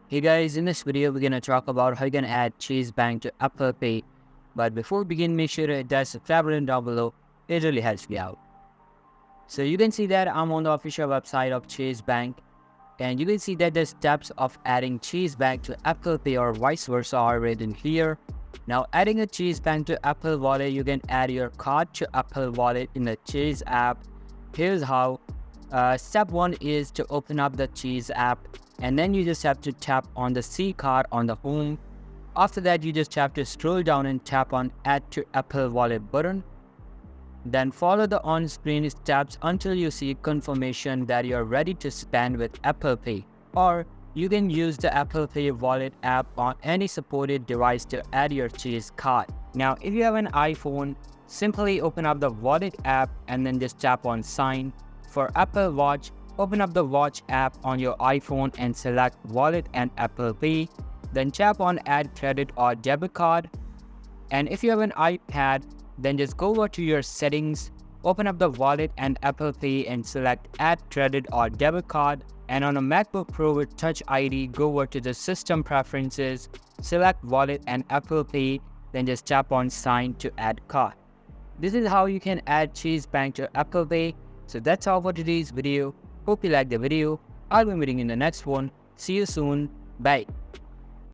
Hey guys, in this video we're gonna talk about how you can add Chase Bank to Apple Pay. But before we begin, make sure to hit that subscribe button down below. It really helps me out. So you can see that I'm on the official website of Chase Bank, and you can see that the steps of adding Chase Bank to Apple Pay or vice versa are written here. Now, adding a Chase Bank to Apple Wallet, you can add your card to Apple Wallet in the Chase app. Here's how. Step 1 is to open up the Chase app, and then you just have to tap on the C card on the home. After that, you just have to scroll down and tap on Add to Apple Wallet button. Then follow the on-screen steps until you see confirmation that you're ready to spend with Apple Pay. Or you can use the Apple Pay Wallet app on any supported device to add your Chase card. Now, if you have an iPhone, simply open up the Wallet app and then just tap on Sign. For Apple Watch, open up the Watch app on your iPhone and select Wallet and Apple Pay. Then tap on Add Credit or Debit Card. And if you have an iPad, then just go over to your settings, open up the Wallet and Apple Pay and select Add Credit or Debit Card. And on a MacBook Pro with Touch ID, go over to the System Preferences, select Wallet and Apple Pay, then just tap on Sign to add card. This is how you can add Chase Bank to Apple Pay. So that's all for today's video. Hope you liked the video. I'll be meeting in the next one. See you soon. Bye.